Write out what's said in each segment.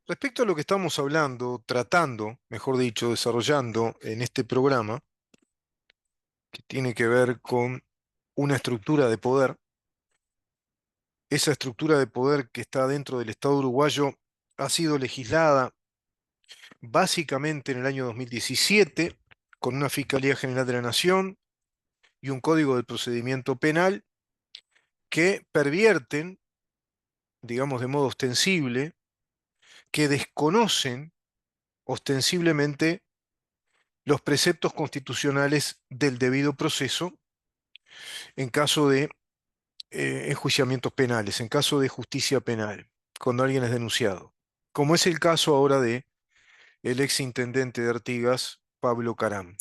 Respecto a lo que estamos hablando, tratando, mejor dicho, desarrollando en este programa, que tiene que ver con una estructura de poder, esa estructura de poder que está dentro del Estado uruguayo ha sido legislada básicamente en el año 2017 con una Fiscalía General de la Nación y un Código del Procedimiento Penal que pervierten, digamos de modo ostensible, que desconocen ostensiblemente los preceptos constitucionales del debido proceso en caso de enjuiciamientos penales, en caso de justicia penal, cuando alguien es denunciado, como es el caso ahora de el ex intendente de Artigas, Pablo Caram,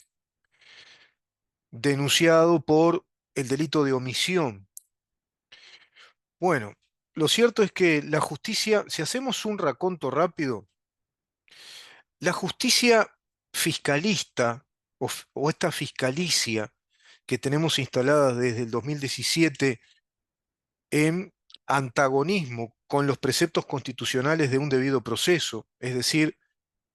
denunciado por el delito de omisión. Bueno, lo cierto es que la justicia, si hacemos un raconto rápido, la justicia fiscalista o esta fiscalicia que tenemos instalada desde el 2017 en antagonismo con los preceptos constitucionales de un debido proceso, es decir,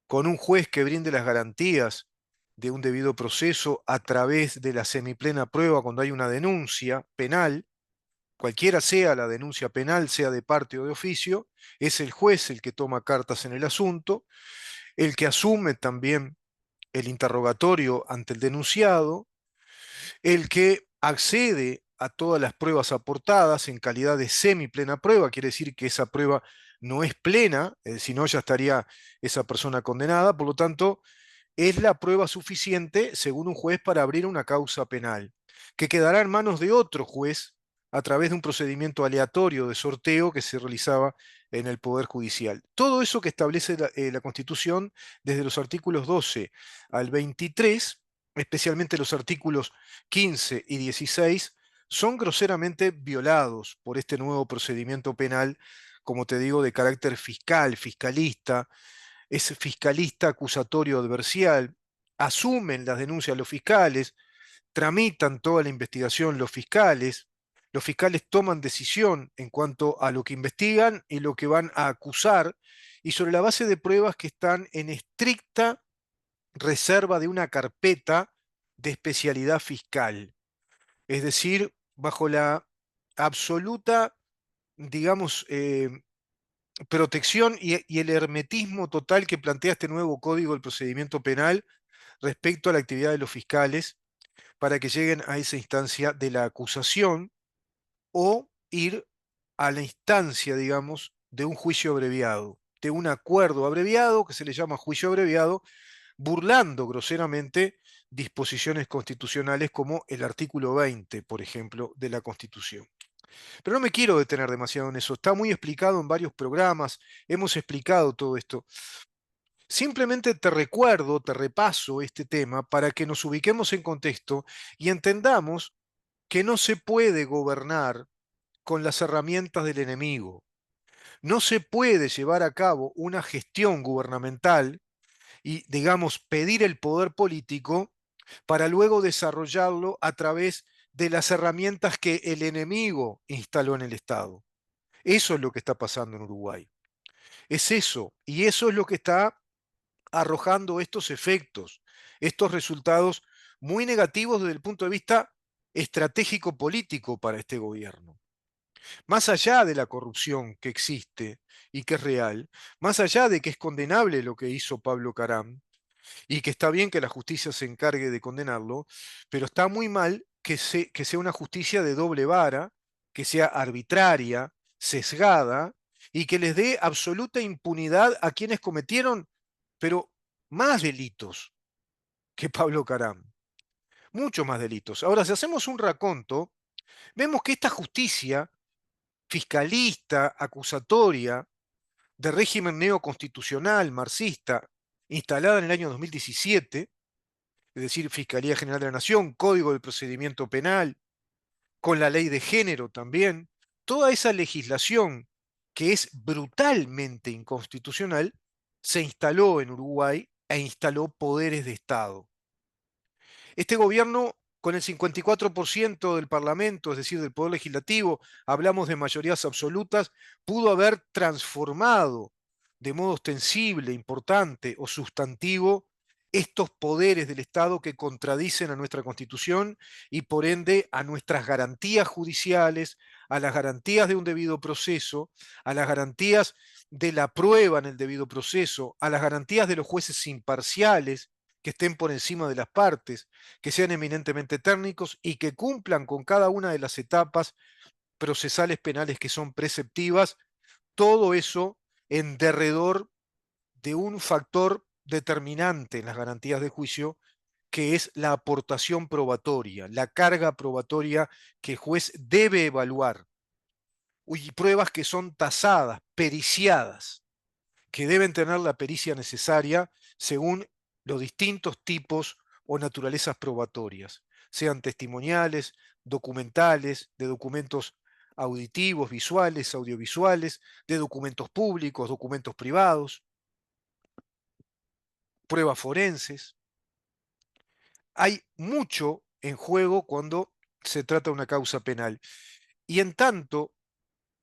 con un juez que brinde las garantías de un debido proceso a través de la semiplena prueba cuando hay una denuncia penal, cualquiera sea la denuncia penal, sea de parte o de oficio, es el juez el que toma cartas en el asunto, el que asume también el interrogatorio ante el denunciado, el que accede a todas las pruebas aportadas en calidad de semiplena prueba, quiere decir que esa prueba no es plena, si no ya estaría esa persona condenada, por lo tanto, es la prueba suficiente, según un juez, para abrir una causa penal, que quedará en manos de otro juez a través de un procedimiento aleatorio de sorteo que se realizaba en el Poder Judicial. Todo eso que establece la Constitución desde los artículos 12 al 23, especialmente los artículos 15 y 16, son groseramente violados por este nuevo procedimiento penal, como te digo, de carácter fiscal, fiscalista, es fiscalista acusatorio adversarial, asumen las denuncias los fiscales, tramitan toda la investigación los fiscales toman decisión en cuanto a lo que investigan y lo que van a acusar, y sobre la base de pruebas que están en estricta reserva de una carpeta de especialidad fiscal, es decir, bajo la absoluta, digamos, protección y el hermetismo total que plantea este nuevo Código del Procedimiento Penal respecto a la actividad de los fiscales para que lleguen a esa instancia de la acusación o ir a la instancia, digamos, de un juicio abreviado, de un acuerdo abreviado que se le llama juicio abreviado, burlando groseramente disposiciones constitucionales como el artículo 20, por ejemplo, de la Constitución. Pero no me quiero detener demasiado en eso, está muy explicado en varios programas, hemos explicado todo esto. Simplemente te recuerdo, te repaso este tema para que nos ubiquemos en contexto y entendamos que no se puede gobernar con las herramientas del enemigo. No se puede llevar a cabo una gestión gubernamental y, digamos, pedir el poder político para luego desarrollarlo a través de las herramientas que el enemigo instaló en el Estado. Eso es lo que está pasando en Uruguay. Es eso. Y eso es lo que está arrojando estos efectos, estos resultados muy negativos desde el punto de vista estratégico político para este gobierno. Más allá de la corrupción que existe y que es real, más allá de que es condenable lo que hizo Pablo Caram y que está bien que la justicia se encargue de condenarlo, pero está muy mal que sea una justicia de doble vara, que sea arbitraria, sesgada y que les dé absoluta impunidad a quienes cometieron, pero más delitos que Pablo Caram, muchos más delitos. Ahora, si hacemos un raconto, vemos que esta justicia fiscalista, acusatoria, de régimen neoconstitucional, marxista, instalada en el año 2017, es decir, Fiscalía General de la Nación, Código del Procedimiento Penal, con la ley de género también, toda esa legislación que es brutalmente inconstitucional, se instaló en Uruguay e instaló poderes de Estado. Este gobierno, con el 54% del Parlamento, es decir, del Poder Legislativo, hablamos de mayorías absolutas, pudo haber transformado de modo ostensible, importante o sustantivo estos poderes del Estado que contradicen a nuestra Constitución y por ende a nuestras garantías judiciales, a las garantías de un debido proceso, a las garantías de la prueba en el debido proceso, a las garantías de los jueces imparciales que estén por encima de las partes, que sean eminentemente técnicos y que cumplan con cada una de las etapas procesales penales que son preceptivas, todo eso en derredor de un factor determinante en las garantías de juicio, que es la aportación probatoria, la carga probatoria que el juez debe evaluar, y pruebas que son tasadas, periciadas, que deben tener la pericia necesaria según los distintos tipos o naturalezas probatorias, sean testimoniales, documentales, de documentos auditivos, visuales, audiovisuales, de documentos públicos, documentos privados, pruebas forenses. Hay mucho en juego cuando se trata de una causa penal. Y en tanto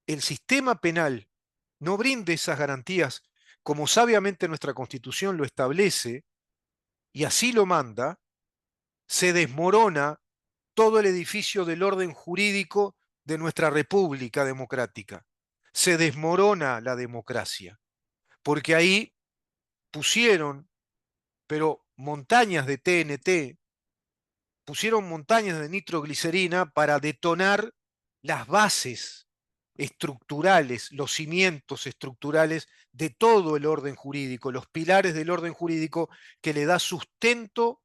el sistema penal no brinde esas garantías como sabiamente nuestra Constitución lo establece, y así lo manda, se desmorona todo el edificio del orden jurídico de nuestra República democrática. Se desmorona la democracia, porque ahí pusieron, pero montañas de TNT, pusieron montañas de nitroglicerina para detonar las bases estructurales, los cimientos estructurales de todo el orden jurídico, los pilares del orden jurídico que le da sustento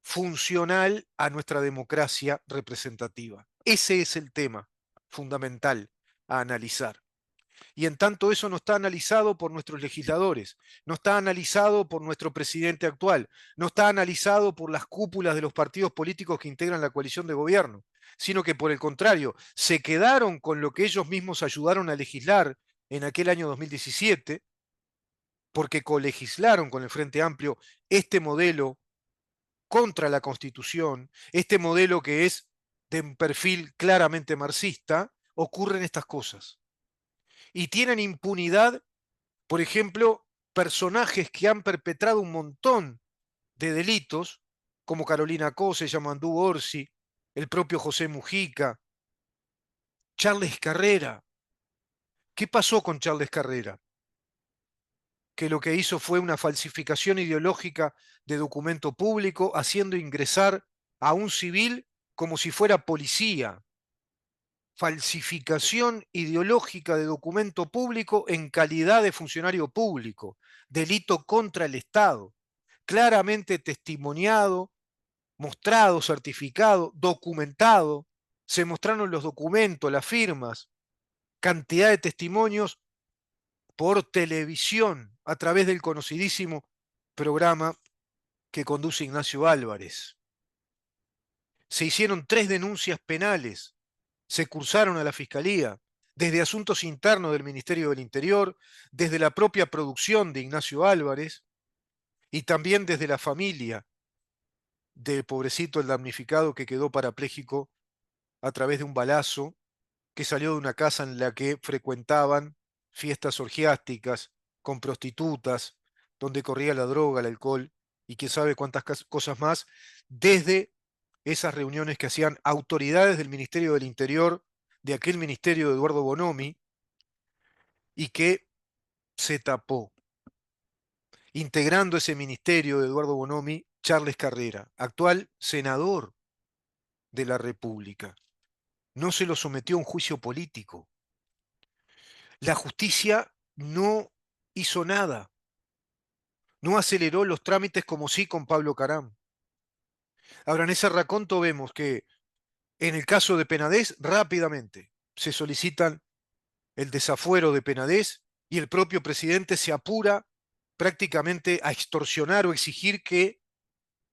funcional a nuestra democracia representativa. Ese es el tema fundamental a analizar. Y en tanto eso no está analizado por nuestros legisladores, no está analizado por nuestro presidente actual, no está analizado por las cúpulas de los partidos políticos que integran la coalición de gobierno, sino que por el contrario, se quedaron con lo que ellos mismos ayudaron a legislar en aquel año 2017, porque colegislaron con el Frente Amplio este modelo contra la Constitución, este modelo que es de un perfil claramente marxista, ocurren estas cosas. Y tienen impunidad, por ejemplo, personajes que han perpetrado un montón de delitos, como Carolina Cose, Yamandú Orsi, el propio José Mujica, Charles Carrera. ¿Qué pasó con Charles Carrera? Que lo que hizo fue una falsificación ideológica de documento público, haciendo ingresar a un civil como si fuera policía. Falsificación ideológica de documento público en calidad de funcionario público, delito contra el Estado, claramente testimoniado, mostrado, certificado, documentado, se mostraron los documentos, las firmas, cantidad de testimonios por televisión a través del conocidísimo programa que conduce Ignacio Álvarez. Se hicieron 3 denuncias penales, se cursaron a la Fiscalía, desde asuntos internos del Ministerio del Interior, desde la propia producción de Ignacio Álvarez y también desde la familia del pobrecito, el damnificado que quedó parapléjico a través de un balazo que salió de una casa en la que frecuentaban fiestas orgiásticas con prostitutas, donde corría la droga, el alcohol y quién sabe cuántas cosas más, desde esas reuniones que hacían autoridades del Ministerio del Interior, de aquel ministerio de Eduardo Bonomi, y que se tapó, integrando ese ministerio de Eduardo Bonomi, Charles Carrera, actual senador de la República. No se lo sometió a un juicio político. La justicia no hizo nada, no aceleró los trámites como sí con Pablo Caram. Ahora, en ese raconto vemos que en el caso de Penades, rápidamente se solicitan el desafuero de Penades y el propio presidente se apura prácticamente a extorsionar o exigir que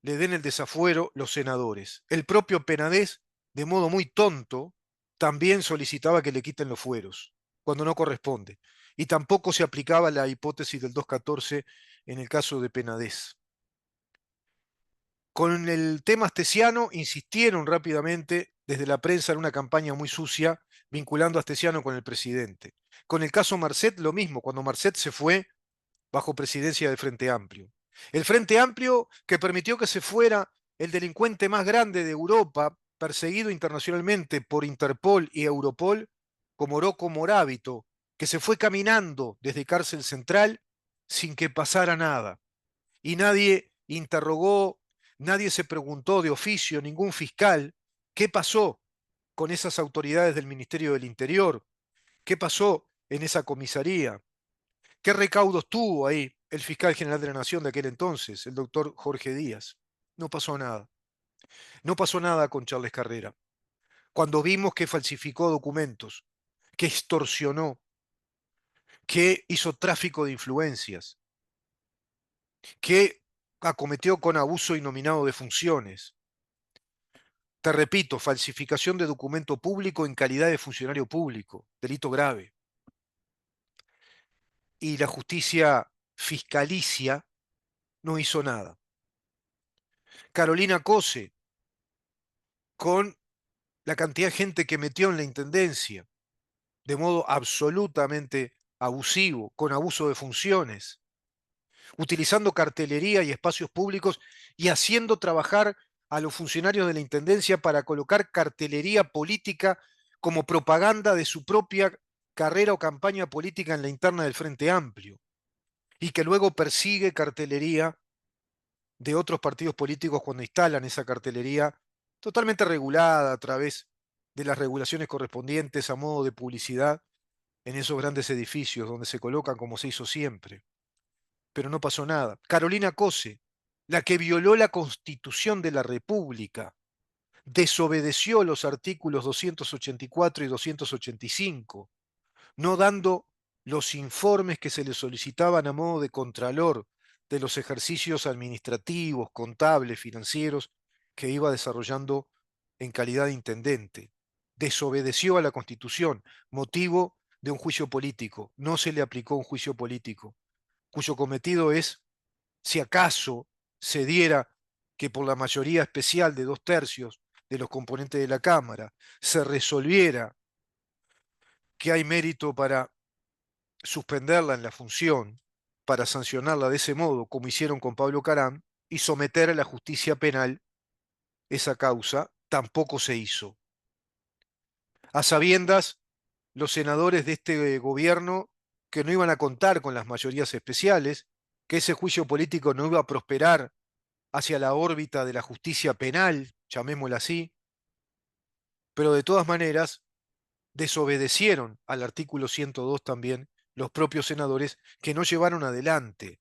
le den el desafuero los senadores. El propio Penades, de modo muy tonto, también solicitaba que le quiten los fueros, cuando no corresponde. Y tampoco se aplicaba la hipótesis del 214 en el caso de Penades. Con el tema Astesiano insistieron rápidamente desde la prensa en una campaña muy sucia vinculando a Astesiano con el presidente. Con el caso Marcet lo mismo, cuando Marcet se fue bajo presidencia del Frente Amplio. El Frente Amplio que permitió que se fuera el delincuente más grande de Europa, perseguido internacionalmente por Interpol y Europol, como Rocco Morábito, que se fue caminando desde cárcel central sin que pasara nada. Y nadie interrogó, nadie se preguntó de oficio, ningún fiscal, qué pasó con esas autoridades del Ministerio del Interior, qué pasó en esa comisaría, qué recaudos tuvo ahí el fiscal general de la Nación de aquel entonces, el doctor Jorge Díaz. No pasó nada. No pasó nada con Charles Carrera. Cuando vimos que falsificó documentos, que extorsionó, que hizo tráfico de influencias, que acometió con abuso inominado de funciones. Te repito, falsificación de documento público en calidad de funcionario público, delito grave. Y la justicia fiscalicia no hizo nada. Carolina Cose, con la cantidad de gente que metió en la intendencia, de modo absolutamente abusivo, con abuso de funciones, utilizando cartelería y espacios públicos y haciendo trabajar a los funcionarios de la intendencia para colocar cartelería política como propaganda de su propia carrera o campaña política en la interna del Frente Amplio, y que luego persigue cartelería de otros partidos políticos cuando instalan esa cartelería totalmente regulada a través de las regulaciones correspondientes a modo de publicidad en esos grandes edificios donde se colocan como se hizo siempre. Pero no pasó nada. Carolina Cose, la que violó la Constitución de la República, desobedeció los artículos 284 y 285, no dando los informes que se le solicitaban a modo de contralor de los ejercicios administrativos, contables, financieros que iba desarrollando en calidad de intendente. Desobedeció a la Constitución, motivo de un juicio político. No se le aplicó un juicio político, cuyo cometido es, si acaso se diera que por la mayoría especial de 2/3 de los componentes de la Cámara se resolviera que hay mérito para suspenderla en la función, para sancionarla de ese modo, como hicieron con Pablo Caram, y someter a la justicia penal esa causa, tampoco se hizo. A sabiendas, los senadores de este gobierno que no iban a contar con las mayorías especiales, que ese juicio político no iba a prosperar hacia la órbita de la justicia penal, llamémosla así, pero de todas maneras desobedecieron al artículo 102 también los propios senadores que no llevaron adelante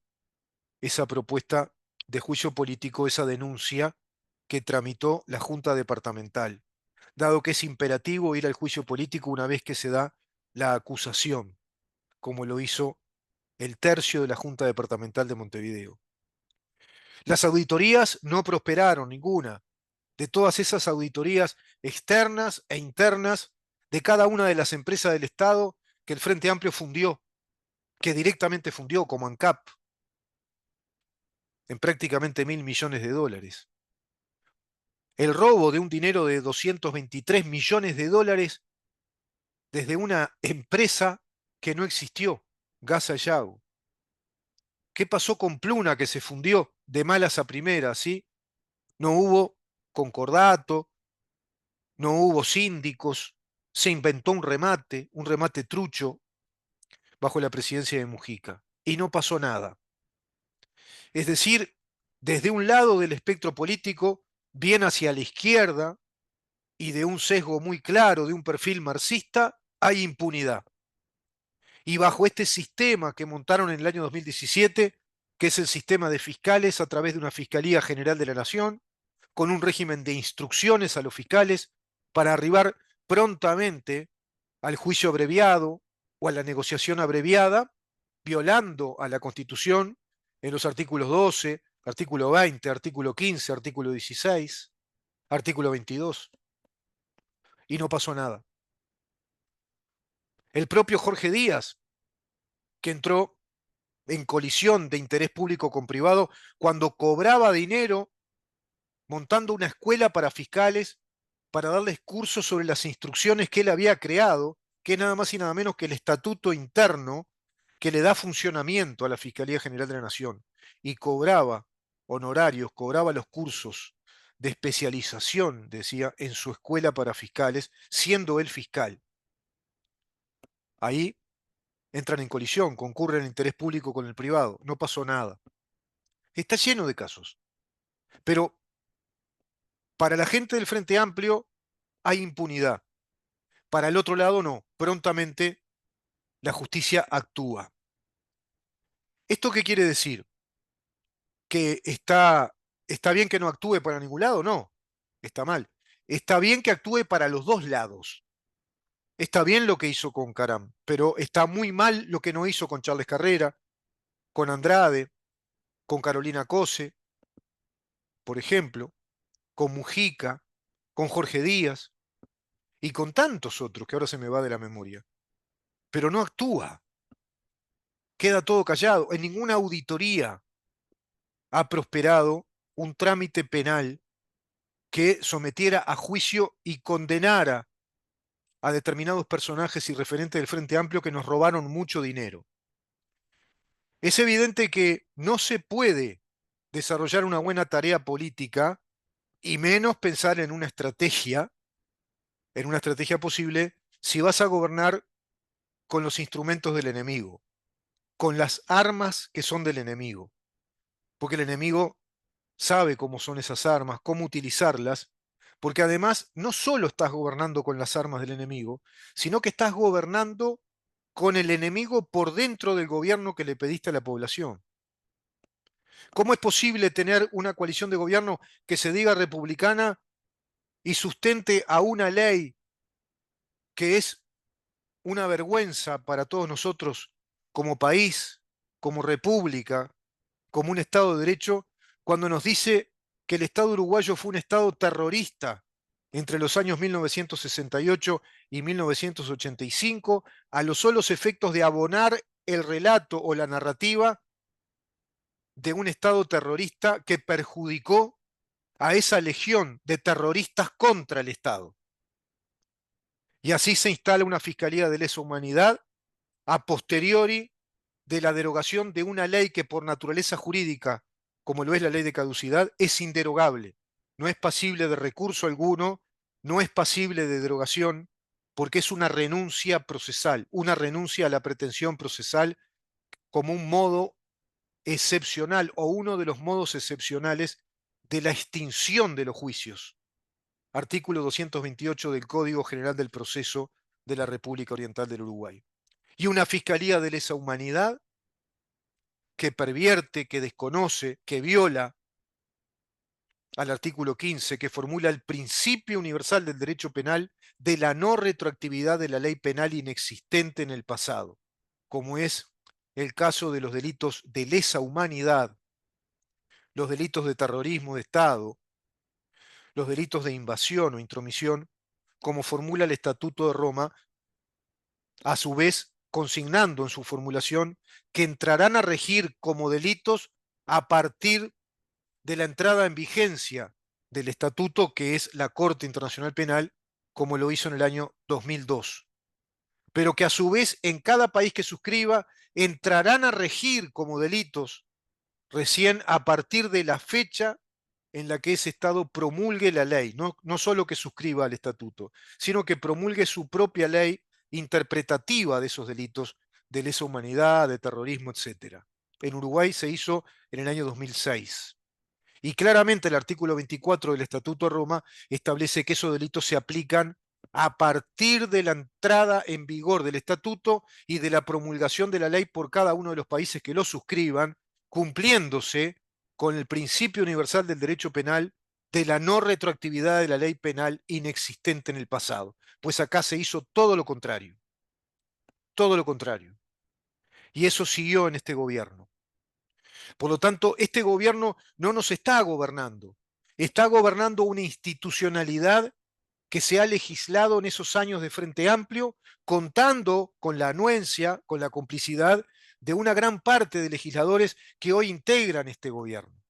esa propuesta de juicio político, esa denuncia que tramitó la Junta Departamental, dado que es imperativo ir al juicio político una vez que se da la acusación, como lo hizo el tercio de la Junta Departamental de Montevideo. Las auditorías no prosperaron, ninguna. De todas esas auditorías externas e internas de cada una de las empresas del Estado que el Frente Amplio fundió, que directamente fundió, como ANCAP, en prácticamente $1.000 millones. El robo de un dinero de 223 millones de dólares desde una empresa que no existió, Gas Ayago. ¿Qué pasó con Pluna que se fundió de malas a primeras, sí? No hubo concordato, no hubo síndicos, se inventó un remate trucho bajo la presidencia de Mujica, y no pasó nada. Es decir, desde un lado del espectro político, bien hacia la izquierda, y de un sesgo muy claro, de un perfil marxista, hay impunidad. Y bajo este sistema que montaron en el año 2017, que es el sistema de fiscales a través de una Fiscalía General de la Nación, con un régimen de instrucciones a los fiscales para arribar prontamente al juicio abreviado o a la negociación abreviada, violando a la Constitución en los artículos 12, artículo 20, artículo 15, artículo 16, artículo 22. Y no pasó nada. El propio Jorge Díaz, que entró en colisión de interés público con privado cuando cobraba dinero montando una escuela para fiscales para darles cursos sobre las instrucciones que él había creado, que es nada más y nada menos que el estatuto interno que le da funcionamiento a la Fiscalía General de la Nación y cobraba honorarios, cobraba los cursos de especialización, decía, en su escuela para fiscales, siendo él fiscal. Ahí entran en colisión, concurren el interés público con el privado. No pasó nada. Está lleno de casos. Pero para la gente del Frente Amplio hay impunidad. Para el otro lado no. Prontamente la justicia actúa. ¿Esto qué quiere decir? ¿Que está bien que no actúe para ningún lado? No, está mal. Está bien que actúe para los dos lados. Está bien lo que hizo con Caram, pero está muy mal lo que no hizo con Charles Carrera, con Andrade, con Carolina Cose, por ejemplo, con Mujica, con Jorge Díaz y con tantos otros que ahora se me va de la memoria. Pero no actúa, queda todo callado. En ninguna auditoría ha prosperado un trámite penal que sometiera a juicio y condenara a determinados personajes y referentes del Frente Amplio que nos robaron mucho dinero. Es evidente que no se puede desarrollar una buena tarea política y menos pensar en una estrategia posible, si vas a gobernar con los instrumentos del enemigo, con las armas que son del enemigo, porque el enemigo sabe cómo son esas armas, cómo utilizarlas, porque además no solo estás gobernando con las armas del enemigo, sino que estás gobernando con el enemigo por dentro del gobierno que le pediste a la población. ¿Cómo es posible tener una coalición de gobierno que se diga republicana y sustente a una ley que es una vergüenza para todos nosotros como país, como república, como un Estado de Derecho, cuando nos dice que el Estado uruguayo fue un Estado terrorista entre los años 1968 y 1985, a los solos efectos de abonar el relato o la narrativa de un Estado terrorista que perjudicó a esa legión de terroristas contra el Estado? Y así se instala una Fiscalía de Lesa Humanidad a posteriori de la derogación de una ley que por naturaleza jurídica, como lo es la ley de caducidad, es inderogable. No es pasible de recurso alguno, no es pasible de derogación, porque es una renuncia procesal, una renuncia a la pretensión procesal como un modo excepcional o uno de los modos excepcionales de la extinción de los juicios. Artículo 228 del Código General del Proceso de la República Oriental del Uruguay. Y una Fiscalía de Lesa Humanidad que pervierte, que desconoce, que viola al artículo 15, que formula el principio universal del derecho penal de la no retroactividad de la ley penal inexistente en el pasado, como es el caso de los delitos de lesa humanidad, los delitos de terrorismo de Estado, los delitos de invasión o intromisión, como formula el Estatuto de Roma, a su vez consignando en su formulación que entrarán a regir como delitos a partir de la entrada en vigencia del estatuto que es la Corte Internacional Penal, como lo hizo en el año 2002, pero que a su vez en cada país que suscriba entrarán a regir como delitos recién a partir de la fecha en la que ese Estado promulgue la ley, no solo que suscriba al estatuto, sino que promulgue su propia ley interpretativa de esos delitos de lesa humanidad, de terrorismo, etc. En Uruguay se hizo en el año 2006. Y claramente el artículo 24 del Estatuto de Roma establece que esos delitos se aplican a partir de la entrada en vigor del estatuto y de la promulgación de la ley por cada uno de los países que lo suscriban, cumpliéndose con el principio universal del derecho penal de la no retroactividad de la ley penal inexistente en el pasado. Pues acá se hizo todo lo contrario, todo lo contrario. Y eso siguió en este gobierno. Por lo tanto, este gobierno no nos está gobernando una institucionalidad que se ha legislado en esos años de Frente Amplio, contando con la anuencia, con la complicidad de una gran parte de legisladores que hoy integran este gobierno.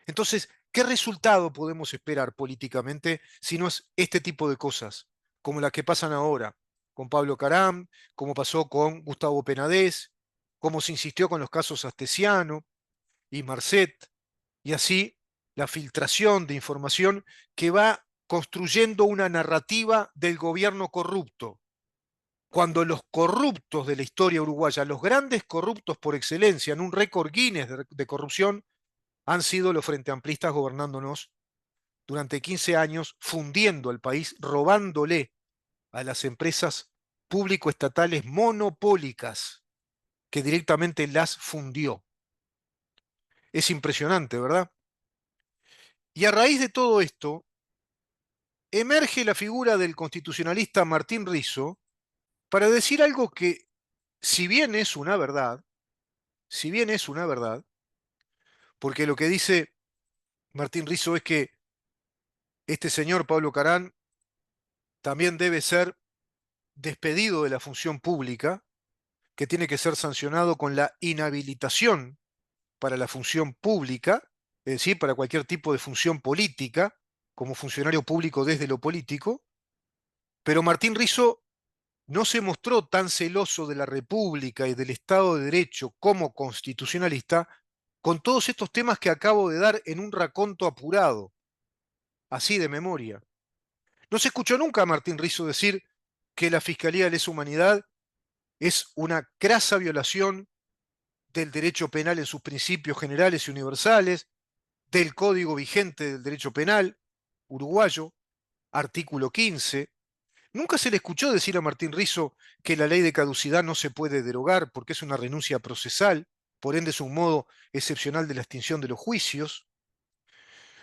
Entonces, ¿qué resultado podemos esperar políticamente si no es este tipo de cosas, como las que pasan ahora? con Pablo Caram, como pasó con Gustavo Penadez, como se insistió con los casos Astesiano y Marcet, y así la filtración de información que va construyendo una narrativa del gobierno corrupto, cuando los corruptos de la historia uruguaya, los grandes corruptos por excelencia, en un récord Guinness de corrupción, han sido los frenteamplistas gobernándonos durante 15 años, fundiendo al país, robándole a las empresas público-estatales monopólicas que directamente las fundió. Es impresionante, ¿verdad? Y a raíz de todo esto, emerge la figura del constitucionalista Martín Rizo para decir algo que, si bien es una verdad, si bien es una verdad, porque lo que dice Martín Rizo es que este señor Pablo Carán también debe ser despedido de la función pública, que tiene que ser sancionado con la inhabilitación para la función pública, es decir, para cualquier tipo de función política, como funcionario público desde lo político, pero Martín Rizo no se mostró tan celoso de la República y del Estado de Derecho como constitucionalista con todos estos temas que acabo de dar en un raconto apurado, así de memoria. No se escuchó nunca a Martín Rizo decir que la Fiscalía de Lesa Humanidad es una crasa violación del derecho penal en sus principios generales y universales, del Código vigente del derecho penal uruguayo, artículo 15. Nunca se le escuchó decir a Martín Rizo que la ley de caducidad no se puede derogar porque es una renuncia procesal, por ende es un modo excepcional de la extinción de los juicios.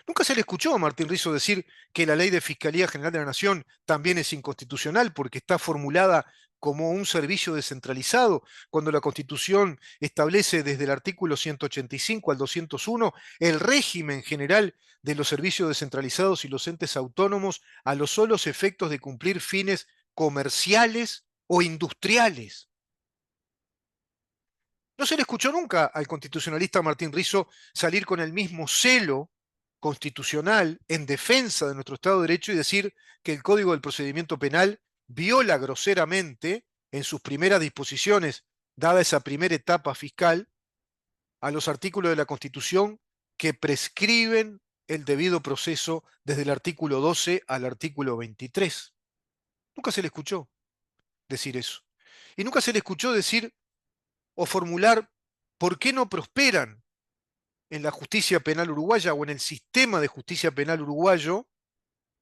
Nunca se le escuchó a Martín Rizo decir que la ley de Fiscalía General de la Nación también es inconstitucional porque está formulada como un servicio descentralizado, cuando la Constitución establece desde el artículo 185 al 201 el régimen general de los servicios descentralizados y los entes autónomos a los solos efectos de cumplir fines comerciales o industriales. No se le escuchó nunca al constitucionalista Martín Rizo salir con el mismo celo constitucional en defensa de nuestro Estado de Derecho y decir que el Código del Procedimiento Penal viola groseramente en sus primeras disposiciones, dada esa primera etapa fiscal, a los artículos de la Constitución que prescriben el debido proceso desde el artículo 12 al artículo 23. Nunca se le escuchó decir eso. Y nunca se le escuchó decir o formular por qué no prosperan en la justicia penal uruguaya o en el sistema de justicia penal uruguayo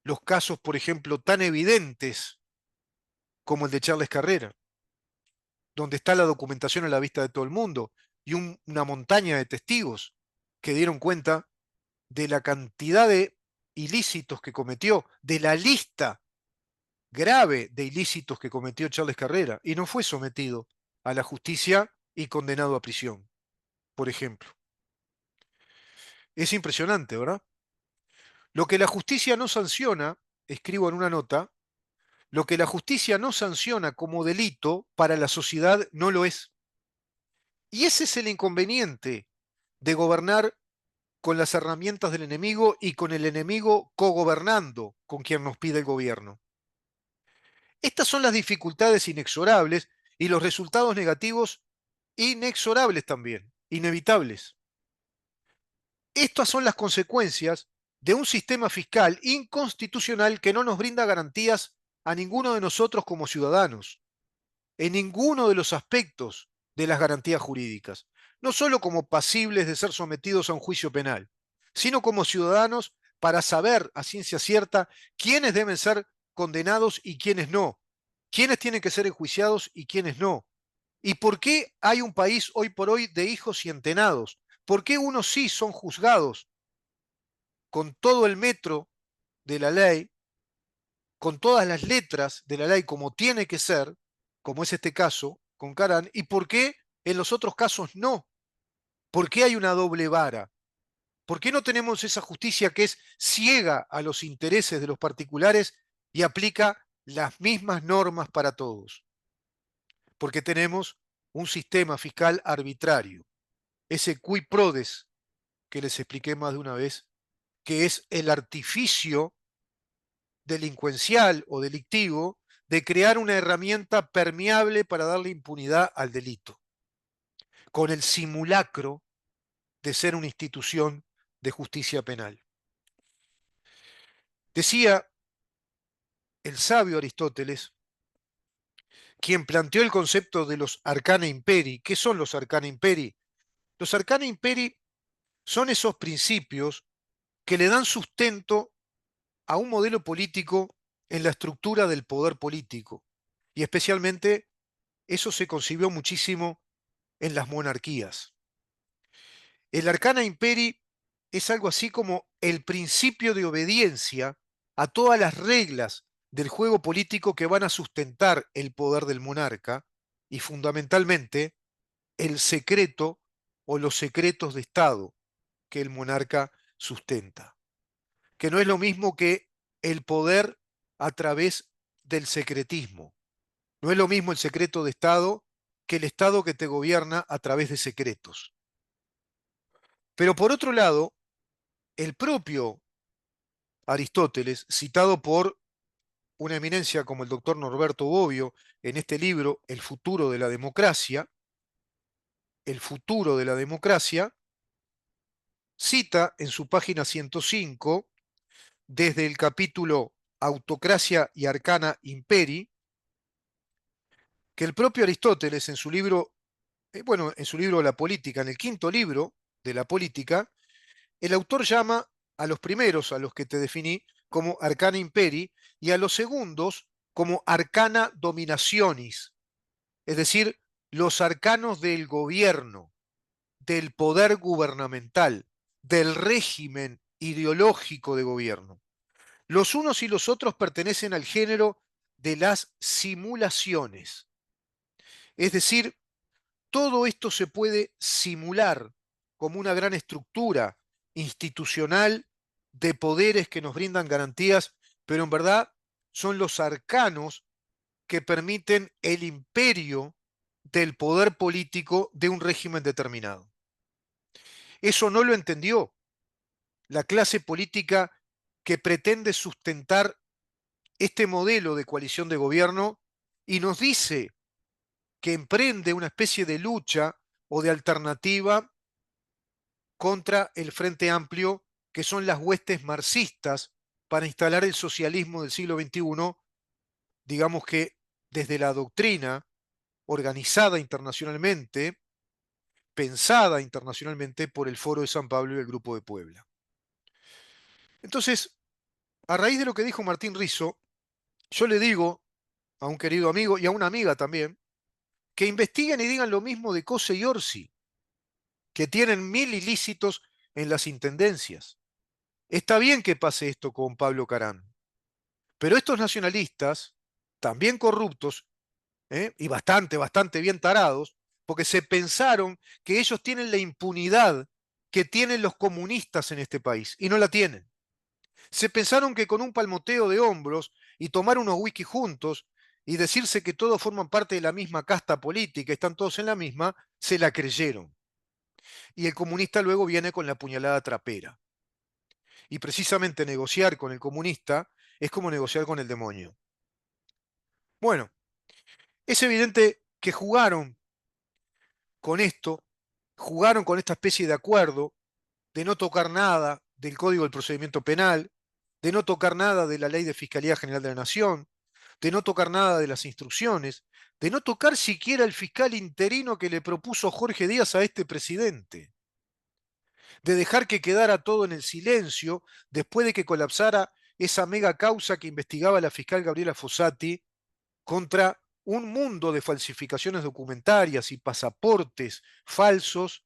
los casos, por ejemplo, tan evidentes como el de Charles Carrera, donde está la documentación a la vista de todo el mundo y una montaña de testigos que dieron cuenta de la cantidad de ilícitos que cometió, de la lista grave de ilícitos que cometió Charles Carrera, y no fue sometido a la justicia y condenado a prisión, por ejemplo. Es impresionante, ¿verdad? Lo que la justicia no sanciona, escribo en una nota, lo que la justicia no sanciona como delito para la sociedad no lo es. Y ese es el inconveniente de gobernar con las herramientas del enemigo y con el enemigo cogobernando con quien nos pide el gobierno. Estas son las dificultades inexorables y los resultados negativos inexorables también, inevitables. Estas son las consecuencias de un sistema fiscal inconstitucional que no nos brinda garantías a ninguno de nosotros como ciudadanos, en ninguno de los aspectos de las garantías jurídicas, no solo como pasibles de ser sometidos a un juicio penal, sino como ciudadanos para saber a ciencia cierta quiénes deben ser condenados y quiénes no, quiénes tienen que ser enjuiciados y quiénes no. ¿Y por qué hay un país hoy por hoy de hijos centenados? ¿Por qué unos sí son juzgados con todo el metro de la ley, con todas las letras de la ley como tiene que ser, como es este caso con Carán, y por qué en los otros casos no? ¿Por qué hay una doble vara? ¿Por qué no tenemos esa justicia que es ciega a los intereses de los particulares y aplica las mismas normas para todos? Porque tenemos un sistema fiscal arbitrario, ese cui prodest que les expliqué más de una vez, que es el artificio delincuencial o delictivo de crear una herramienta permeable para darle impunidad al delito, con el simulacro de ser una institución de justicia penal. Decía el sabio Aristóteles, quien planteó el concepto de los arcana imperi. ¿Qué son los arcana imperi? Los arcana imperi son esos principios que le dan sustento a un modelo político en la estructura del poder político. Y especialmente eso se concibió muchísimo en las monarquías. El arcana imperi es algo así como el principio de obediencia a todas las reglas del juego político que van a sustentar el poder del monarca y fundamentalmente el secreto o los secretos de Estado que el monarca sustenta, que no es lo mismo que el poder a través del secretismo. No es lo mismo el secreto de Estado que el Estado que te gobierna a través de secretos. Pero por otro lado, el propio Aristóteles, citado por una eminencia como el doctor Norberto Bobbio en este libro, El futuro de la democracia, cita en su página 105, desde el capítulo Autocracia y Arcana Imperi, que el propio Aristóteles en su libro, en su libro La Política, en el quinto libro de la Política, el autor llama a los primeros, a los que te definí, como Arcana Imperi, y a los segundos como Arcana Dominationis, es decir, los arcanos del gobierno, del poder gubernamental, del régimen ideológico de gobierno. Los unos y los otros pertenecen al género de las simulaciones, es decir, todo esto se puede simular como una gran estructura institucional de poderes que nos brindan garantías, pero en verdad son los arcanos que permiten el imperio del poder político de un régimen determinado. Eso no lo entendió la clase política que pretende sustentar este modelo de coalición de gobierno y nos dice que emprende una especie de lucha o de alternativa contra el Frente Amplio, que son las huestes marxistas para instalar el socialismo del siglo XXI, digamos que desde la doctrina organizada internacionalmente, pensada internacionalmente por el Foro de San Pablo y el Grupo de Puebla. Entonces, a raíz de lo que dijo Martín Rizzo, yo le digo a un querido amigo y a una amiga también, que investiguen y digan lo mismo de Cose y Orsi, que tienen 1000 ilícitos en las intendencias. Está bien que pase esto con Pablo Carán, pero estos nacionalistas, también corruptos, y bastante bien tarados, porque se pensaron que ellos tienen la impunidad que tienen los comunistas en este país, y no la tienen. Se pensaron que con un palmoteo de hombros y tomar unos whisky juntos y decirse que todos forman parte de la misma casta política, están todos en la misma, se la creyeron. Y el comunista luego viene con la puñalada trapera. Y precisamente negociar con el comunista es como negociar con el demonio. Bueno, es evidente que con esto, jugaron con esta especie de acuerdo de no tocar nada del Código del Procedimiento Penal, de no tocar nada de la Ley de Fiscalía General de la Nación, de no tocar nada de las instrucciones, de no tocar siquiera el fiscal interino que le propuso Jorge Díaz a este presidente, de dejar que quedara todo en el silencio después de que colapsara esa mega causa que investigaba la fiscal Gabriela Fossati contra un mundo de falsificaciones documentarias y pasaportes falsos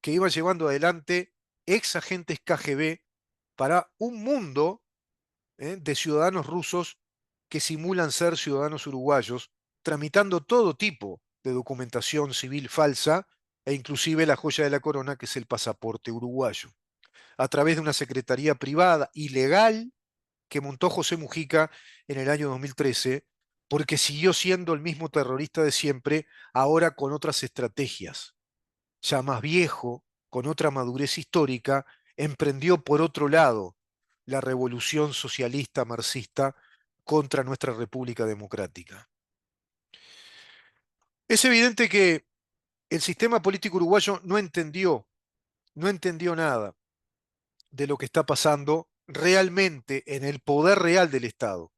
que iban llevando adelante ex agentes KGB para un mundo de ciudadanos rusos que simulan ser ciudadanos uruguayos, tramitando todo tipo de documentación civil falsa e inclusive la joya de la corona, que es el pasaporte uruguayo, a través de una secretaría privada ilegal que montó José Mujica en el año 2013, porque siguió siendo el mismo terrorista de siempre, ahora con otras estrategias. Ya más viejo, con otra madurez histórica, emprendió por otro lado la revolución socialista marxista contra nuestra República Democrática. Es evidente que el sistema político uruguayo no entendió nada de lo que está pasando realmente en el poder real del Estado.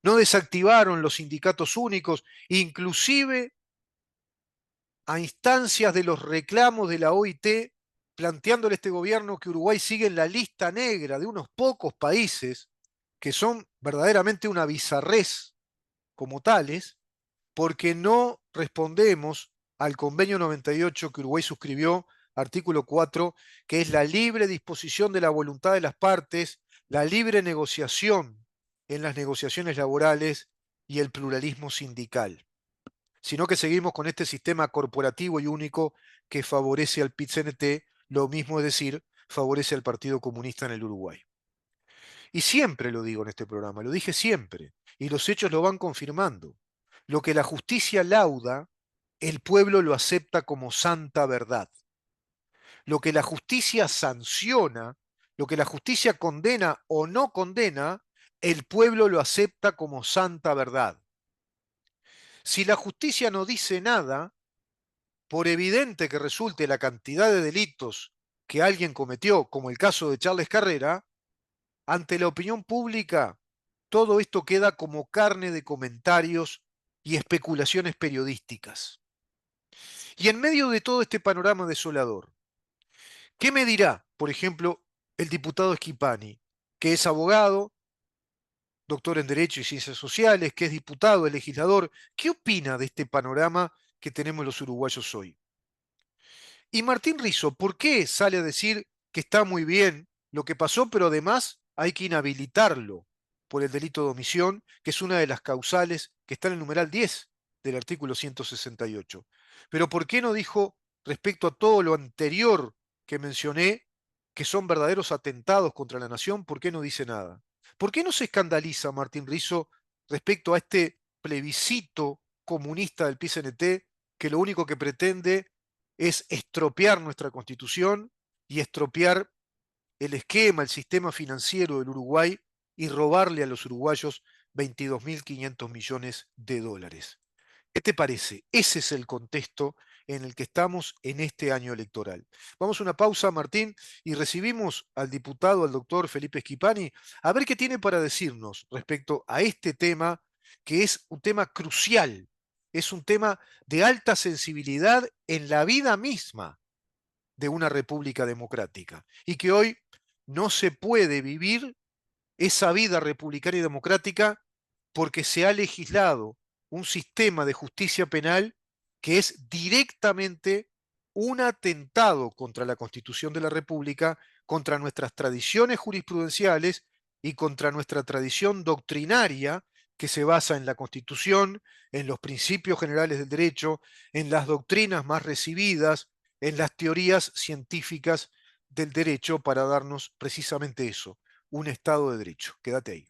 No desactivaron los sindicatos únicos, inclusive a instancias de los reclamos de la OIT, planteándole a este gobierno que Uruguay sigue en la lista negra de unos pocos países que son verdaderamente una bizarrez como tales, porque no respondemos al convenio 98 que Uruguay suscribió, artículo 4, que es la libre disposición de la voluntad de las partes, la libre negociación en las negociaciones laborales y el pluralismo sindical, sino que seguimos con este sistema corporativo y único que favorece al PIT-CNT, lo mismo es decir, favorece al Partido Comunista en el Uruguay. Y siempre lo digo en este programa, lo dije siempre, y los hechos lo van confirmando. Lo que la justicia lauda, el pueblo lo acepta como santa verdad. Lo que la justicia sanciona, lo que la justicia condena o no condena, el pueblo lo acepta como santa verdad. Si la justicia no dice nada, por evidente que resulte la cantidad de delitos que alguien cometió, como el caso de Charles Carrera, ante la opinión pública, todo esto queda como carne de comentarios y especulaciones periodísticas. Y en medio de todo este panorama desolador, ¿qué me dirá, por ejemplo, el diputado Schipani, que es abogado, doctor en Derecho y Ciencias Sociales, que es diputado, es legislador? ¿Qué opina de este panorama que tenemos los uruguayos hoy? Y Martín Rizzo, ¿por qué sale a decir que está muy bien lo que pasó, pero además hay que inhabilitarlo por el delito de omisión, que es una de las causales que está en el numeral 10 del artículo 168? Pero ¿por qué no dijo respecto a todo lo anterior que mencioné, que son verdaderos atentados contra la nación? ¿Por qué no dice nada? ¿Por qué no se escandaliza Martín Rizzo respecto a este plebiscito comunista del PCNT, que lo único que pretende es estropear nuestra constitución y estropear el esquema, el sistema financiero del Uruguay y robarle a los uruguayos 22.500 millones de dólares? ¿Qué te parece? Ese es el contexto en el que estamos en este año electoral. Vamos a una pausa, Martín, y recibimos al diputado, al doctor Felipe Schipani, a ver qué tiene para decirnos respecto a este tema, que es un tema crucial, es un tema de alta sensibilidad en la vida misma de una república democrática, y que hoy no se puede vivir esa vida republicana y democrática porque se ha legislado un sistema de justicia penal que es directamente un atentado contra la Constitución de la República, contra nuestras tradiciones jurisprudenciales y contra nuestra tradición doctrinaria que se basa en la Constitución, en los principios generales del derecho, en las doctrinas más recibidas, en las teorías científicas del derecho para darnos precisamente eso, un Estado de Derecho. Quédate ahí.